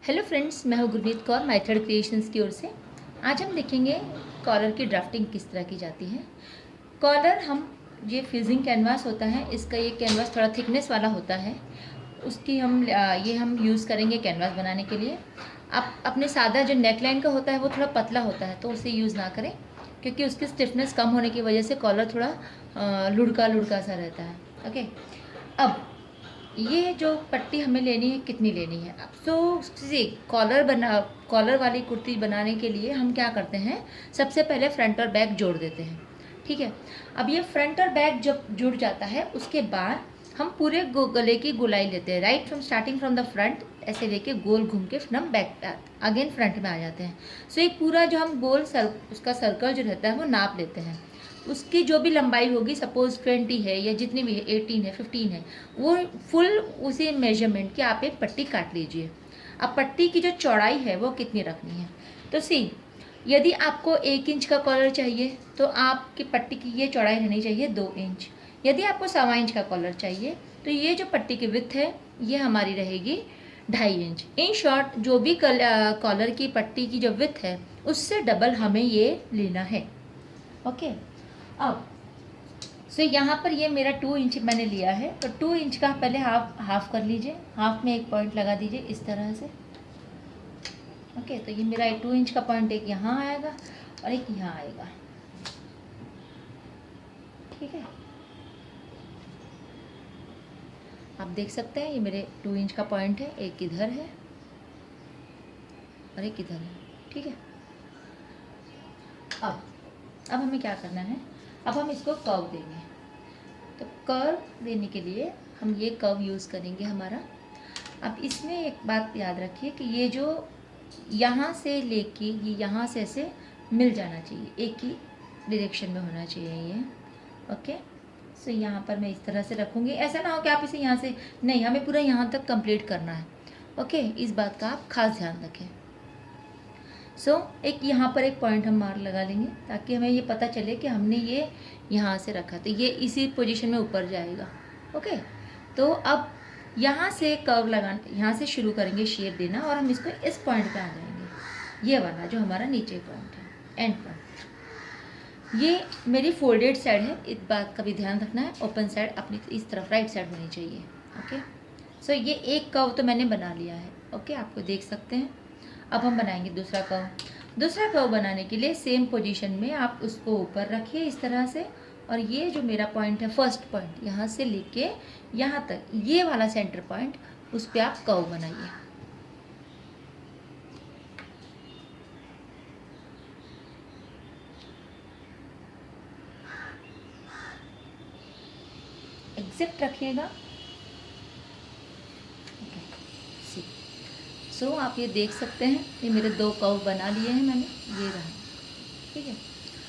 Hello friends, मैं हूं Gurmeet Kaur माइथड creations की ओर से। आज हम देखेंगे कॉलर की ड्राफ्टिंग किस तरह की जाती है। कॉलर हम ये फ्यूजिंग कैनवास होता है, इसका ये कैनवास थोड़ा थिकनेस वाला होता है। उसकी हम यूज़ करेंगे कैनवास बनाने के लिए। आप अपने सादा जो नेक लाइन का होता है वो थोड़ा पतला होता है, तो उसे यूज़ ना करें, क्योंकि उसकी स्टिफनेस कम होने की वजह से कॉलर थोड़ा लुढ़का लुढ़का सा रहता है। ओके, अब ये जो पट्टी हमें लेनी है कितनी लेनी है। अब सी कॉलर वाली कुर्ती बनाने के लिए हम क्या करते हैं, सबसे पहले फ्रंट और बैक जोड़ देते हैं। ठीक है, अब ये फ्रंट और बैक जब जुड़ जाता है उसके बाद हम पूरे गले की गोलाई लेते हैं, right from starting from the front, ऐसे लेके गोल घूम के फिर हम बैक अगेन फ्रंट में आ जाते हैं। सो एक पूरा जो हम उसका सर्कल जो रहता है वो नाप लेते हैं। उसकी जो भी लंबाई होगी, सपोज 20 है या जितनी भी है, 18 है, 15 है, वो फुल उसी मेजरमेंट की आप एक पट्टी काट लीजिए। अब पट्टी की जो चौड़ाई है वो कितनी रखनी है, तो यदि आपको 1 इंच का कॉलर चाहिए तो आपकी पट्टी की ये चौड़ाई रहनी चाहिए 2 इंच। यदि आपको 1.25 इंच का कॉलर चाहिए तो ये जो पट्टी की विड्थ है ये हमारी रहेगी 2.5 इंच। इन शॉर्ट, जो भी कॉलर की पट्टी की जो विड्थ है उससे डबल हमें ये लेना है। ओके, अब यहाँ पर ये मेरा 2 इंच मैंने लिया है, तो 2 इंच का पहले हाफ कर लीजिए, हाफ में एक पॉइंट लगा दीजिए इस तरह से। ओके, तो ये मेरा 2 इंच का पॉइंट एक यहाँ आएगा और एक यहाँ आएगा। ठीक है, आप देख सकते हैं ये मेरे 2 इंच का पॉइंट है, एक इधर है और एक इधर है। ठीक है, अब हमें क्या करना है, अब हम इसको कर्व देंगे। तो कर्व देने के लिए हम ये कर्व यूज़ करेंगे हमारा। अब इसमें एक बात याद रखिए कि ये जो यहाँ से लेके ये यहाँ से ऐसे मिल जाना चाहिए, एक ही डायरेक्शन में होना चाहिए ये। ओके, सो यहाँ पर मैं इस तरह से रखूँगी, ऐसा ना हो कि आप इसे यहाँ से नहीं, हमें पूरा यहाँ तक कंप्लीट करना है। ओके, इस बात का आप खास ध्यान रखें। एक यहाँ पर एक पॉइंट हम मार्क लगा लेंगे ताकि हमें ये पता चले कि हमने ये यहाँ से रखा, तो ये इसी पोजीशन में ऊपर जाएगा। ओके, तो अब यहाँ से कर्व लगाना, यहाँ से शुरू करेंगे शेप देना और हम इसको इस पॉइंट पे आ जाएंगे, ये वाला जो हमारा नीचे पॉइंट है, एंड पॉइंट। ये मेरी फोल्डेड साइड है, इस बात का भी ध्यान रखना है। ओपन साइड अपनी इस तरफ राइट साइड होनी चाहिए। ओके, ये एक कर्व तो मैंने बना लिया है। ओके, आपको देख सकते हैं। अब हम बनाएंगे दूसरा कर्व। दूसरा कर्व बनाने के लिए सेम पोजीशन में आप उसको ऊपर रखिए इस तरह से, और ये जो मेरा पॉइंट है, फर्स्ट पॉइंट, यहाँ से लेके यहाँ तक ये वाला सेंटर पॉइंट, उस पर आप कर्व बनाइए। एग्जैक्ट रखिएगा। आप ये देख सकते हैं, ये मेरे 2 कर्व बना लिए हैं मैंने, ये रहा। ठीक है,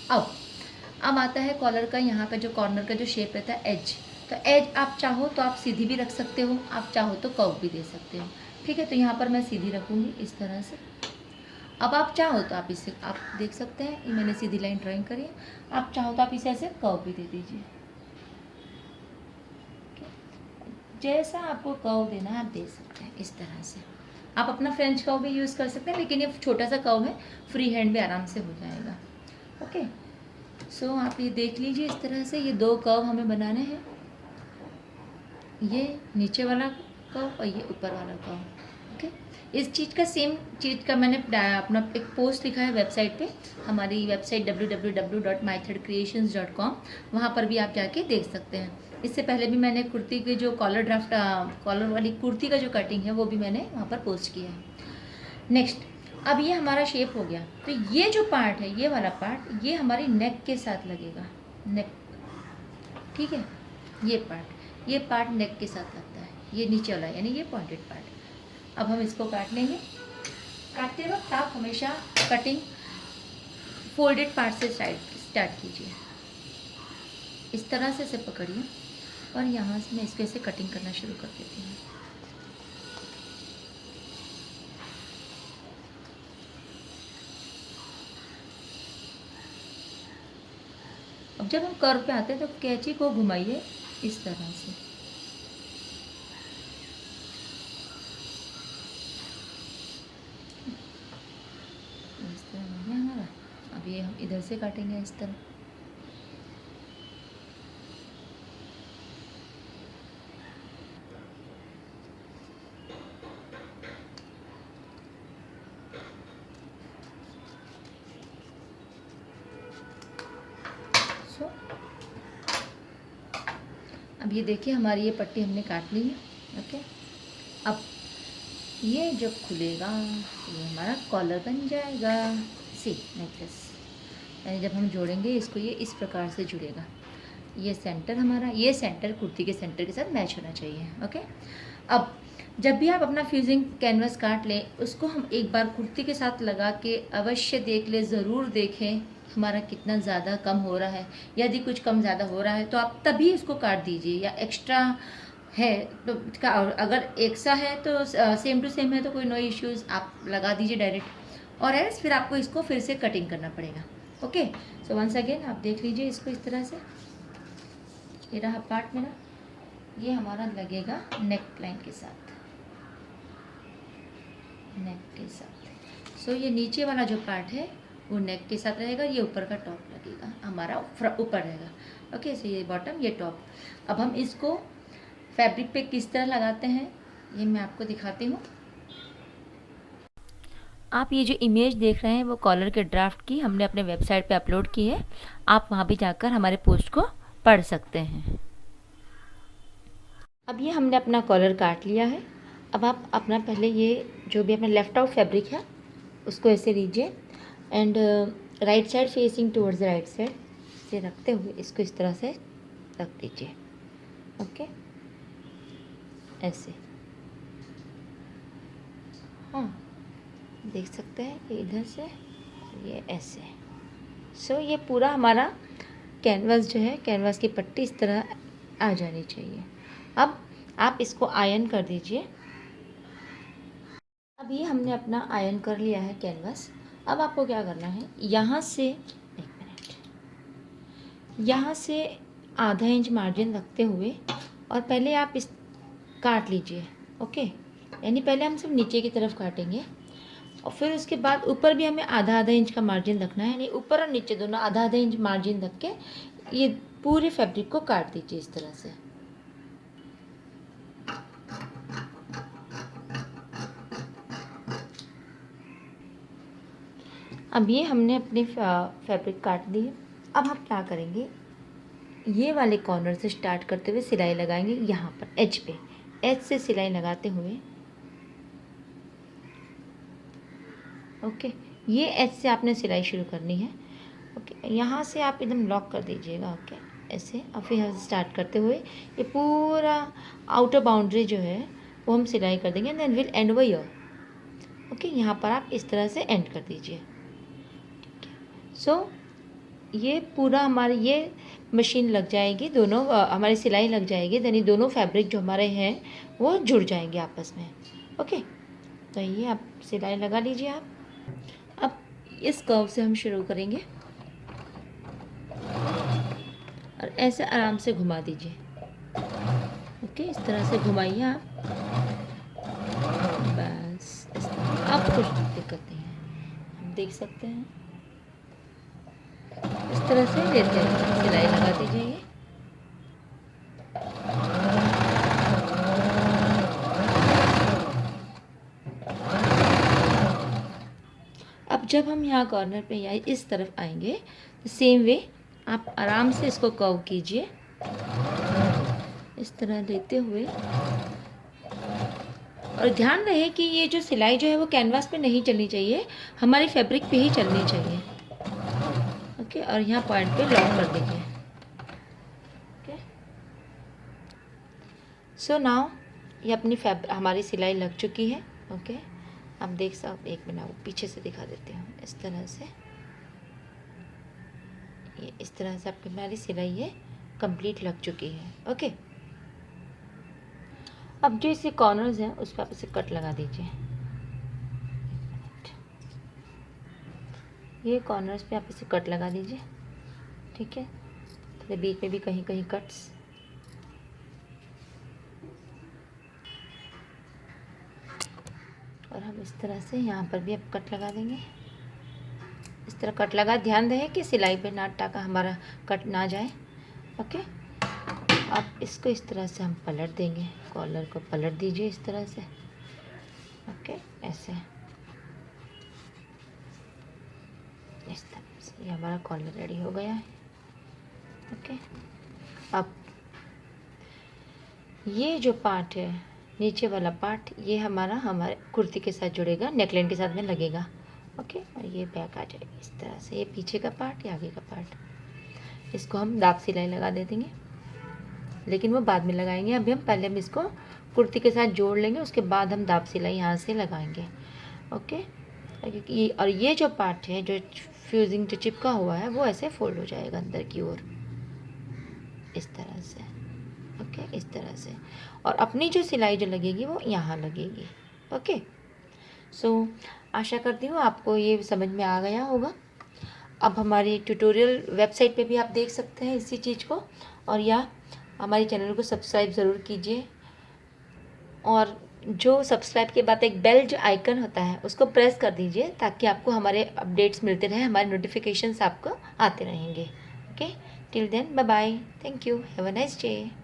अब आता है कॉलर का, यहाँ का जो कॉर्नर का जो शेप रहता है, एज। तो एज आप चाहो तो आप सीधी भी रख सकते हो, आप चाहो तो कर्व भी दे सकते हो। ठीक है, तो यहाँ पर मैं सीधी रखूँगी इस तरह से। अब आप चाहो तो आप इसे, आप देख सकते हैं ये मैंने सीधी लाइन ड्राइंग करी है, आप चाहो तो आप इसे ऐसे कर्व भी दे दीजिए। जैसा आपको कर्व देना है आप दे सकते हैं इस तरह से। आप अपना फ्रेंच कर्व भी यूज़ कर सकते हैं, लेकिन ये छोटा सा कर्व है, फ्री हैंड भी आराम से हो जाएगा। ओके, आप ये देख लीजिए इस तरह से, ये 2 कर्व हमें बनाने हैं, ये नीचे वाला कर्व और ये ऊपर वाला कर्व। ओके, इस चीज़ का सेम चीज़ का मैंने अपना एक पोस्ट लिखा है वेबसाइट पे, हमारी वेबसाइट www.mythedcreations.com, वहाँ पर भी आप जाके देख सकते हैं। इससे पहले भी मैंने कुर्ती के जो कॉलर वाली कुर्ती का जो कटिंग है वो भी मैंने वहाँ पर पोस्ट किया है। नेक्स्ट, अब ये हमारा शेप हो गया, तो ये जो पार्ट है, ये वाला पार्ट, ये हमारी नेक के साथ लगेगा, नेक। ठीक है, ये पार्ट नेक के साथ लगता है, ये नीचे वाला यानी ये पॉइंटेड पार्ट। अब हम इसको काट लेंगे। काटते वक्त आप हमेशा कटिंग फोल्डेड पार्ट से स्टार्ट कीजिए, इस तरह से इसे पकड़िए और यहाँ से मैं इसको ऐसे कटिंग करना शुरू कर देती हूँ। अब जब हम कर्व पे आते हैं तो कैंची को घुमाइए इस तरह से। ये हम इधर से काटेंगे इस तरह। सो अब ये देखिए हमारी ये पट्टी हमने काट ली है। ओके, अब ये जब खुलेगा ये हमारा कॉलर बन जाएगा। सी नेकलेस, यानी जब हम जोड़ेंगे इसको ये इस प्रकार से जुड़ेगा। ये सेंटर हमारा, ये सेंटर कुर्ती के सेंटर के साथ मैच होना चाहिए। ओके, अब जब भी आप अपना फ्यूजिंग कैनवस काट लें उसको हम एक बार कुर्ती के साथ लगा के अवश्य देख लें, ज़रूर देखें हमारा कितना ज़्यादा कम हो रहा है। यदि कुछ कम ज़्यादा हो रहा है तो आप तभी इसको काट दीजिए, या एक्स्ट्रा है तो अगर एक सा है तो सेम टू सेम है तो कोई नो इश्यूज़, आप लगा दीजिए डायरेक्ट, और एल्स फिर आपको इसको फिर से कटिंग करना पड़ेगा। ओके, सो वंस अगेन आप देख लीजिए इसको इस तरह से। ये रहा पार्ट मेरा, ये हमारा लगेगा नेक लाइन के साथ, नेक के साथ। सो ये नीचे वाला जो पार्ट है वो नेक के साथ रहेगा, ये ऊपर का टॉप लगेगा हमारा ऊपर रहेगा। ओके, सो ये बॉटम ये टॉप। अब हम इसको फैब्रिक पे किस तरह लगाते हैं ये मैं आपको दिखाती हूँ। आप ये जो इमेज देख रहे हैं वो कॉलर के ड्राफ्ट की हमने अपने वेबसाइट पे अपलोड की है, आप वहाँ भी जाकर हमारे पोस्ट को पढ़ सकते हैं। अब ये हमने अपना कॉलर काट लिया है। अब आप अपना पहले ये जो भी अपना लेफ्ट आउट फैब्रिक है उसको ऐसे लीजिए and right side facing towards right side से रखते हुए इसको इस तरह से रख दीजिए। ओके, ऐसे, हाँ देख सकते हैं ये इधर से ये ऐसे। सो ये पूरा हमारा कैनवास जो है, कैनवास की पट्टी इस तरह आ जानी चाहिए। अब आप इसको आयरन कर दीजिए। अब ये हमने अपना आयरन कर लिया है कैनवास। अब आपको क्या करना है, यहाँ से एक मिनट, यहाँ से आधा इंच मार्जिन रखते हुए और पहले आप इस काट लीजिए। ओके, यानी पहले हम सिर्फ नीचे की तरफ काटेंगे और फिर उसके बाद ऊपर भी हमें आधा आधा इंच का मार्जिन रखना है, यानी ऊपर और नीचे दोनों आधा आधा इंच मार्जिन रख के ये पूरे फैब्रिक को काट दीजिए इस तरह से। अब ये हमने अपनी फैब्रिक काट दी है। अब हम क्या करेंगे, ये वाले कॉर्नर से स्टार्ट करते हुए सिलाई लगाएंगे यहाँ पर एज पे, एज से सिलाई लगाते हुए। ओके, ये एज से आपने सिलाई शुरू करनी है। ओके, यहाँ से आप एकदम लॉक कर दीजिएगा। ओके, ऐसे, और फिर यहाँ से स्टार्ट करते हुए ये पूरा आउटर बाउंड्री जो है वो हम सिलाई कर देंगे, then will end over here. Okay, यहाँ पर आप इस तरह से एंड कर दीजिए। सो ये पूरा हमारी ये मशीन लग जाएगी, दोनों हमारी सिलाई लग जाएगी, यानी दोनों फैब्रिक जो हमारे हैं वो जुड़ जाएंगे आपस में। ओके, तो ये आप सिलाई लगा लीजिए आप। अब इस कर्व से हम शुरू करेंगे और ऐसे आराम से घुमा दीजिए। ओके, इस तरह से घुमाइए आप, बस इस तरह। अब कुछ दिक्कत नहीं है, हम देख सकते हैं इस तरह से लेते हैं, सिलाई लगा दीजिए। अब जब हम यहाँ कॉर्नर पे या इस तरफ आएंगे तो सेम वे आप आराम से इसको कर्व कीजिए इस तरह लेते हुए, और ध्यान रहे कि ये जो सिलाई जो है वो कैनवास पे नहीं चलनी चाहिए, हमारी फैब्रिक पे ही चलनी चाहिए। ओके, और यहाँ पॉइंट पे लॉक कर दीजिए। ओके, सो नाउ ये अपनी हमारी सिलाई लग चुकी है। ओके, आप देख सकते, एक मिनट वो पीछे से दिखा देती हूँ, इस तरह से, ये इस तरह से आपकी हमारी सिलाई ये कंप्लीट लग चुकी है। ओके, अब जो इसे कॉर्नर्स हैं उस पर आप इसे कट लगा दीजिए। ये कॉर्नर्स पे आप इसे कट लगा दीजिए। ठीक है, तो बीच में भी कहीं कहीं कट्स, और हम इस तरह से यहाँ पर भी अब कट लगा देंगे। इस तरह कट लगा। ध्यान रहे कि सिलाई पे ना टाका हमारा कट ना जाए। ओके, अब इसको इस तरह से हम पलट देंगे, कॉलर को पलट दीजिए इस तरह से। ओके, ऐसे इस तरह से ये हमारा कॉलर रेडी हो गया है। ओके, अब ये जो पार्ट है, नीचे वाला पार्ट, ये हमारे कुर्ती के साथ जुड़ेगा, नेकलाइन के साथ में लगेगा। ओके, और ये बैक आ जाएगी इस तरह से। ये पीछे का पार्ट, ये आगे का पार्ट। इसको हम दाग सिलाई लगा दे देंगे, लेकिन वो बाद में लगाएंगे। अभी हम इसको कुर्ती के साथ जोड़ लेंगे, उसके बाद हम दाब सिलाई यहाँ से लगाएंगे। ओके, और ये जो पार्ट है, जो फ्यूजिंग जो चिपका हुआ है, वो ऐसे फोल्ड हो जाएगा अंदर की ओर इस तरह से। ओके, इस तरह से। और अपनी जो सिलाई जो लगेगी वो यहाँ लगेगी। ओके, सो आशा करती हूँ आपको ये समझ में आ गया होगा। अब हमारी ट्यूटोरियल वेबसाइट पे भी आप देख सकते हैं इसी चीज़ को, और या हमारे चैनल को सब्सक्राइब ज़रूर कीजिए। और जो सब्सक्राइब के बाद एक बेल जो आइकन होता है उसको प्रेस कर दीजिए, ताकि आपको हमारे अपडेट्स मिलते रहे, हमारे नोटिफिकेशंस आपको आते रहेंगे। Okay, till then bye bye, thank you, have a nice day.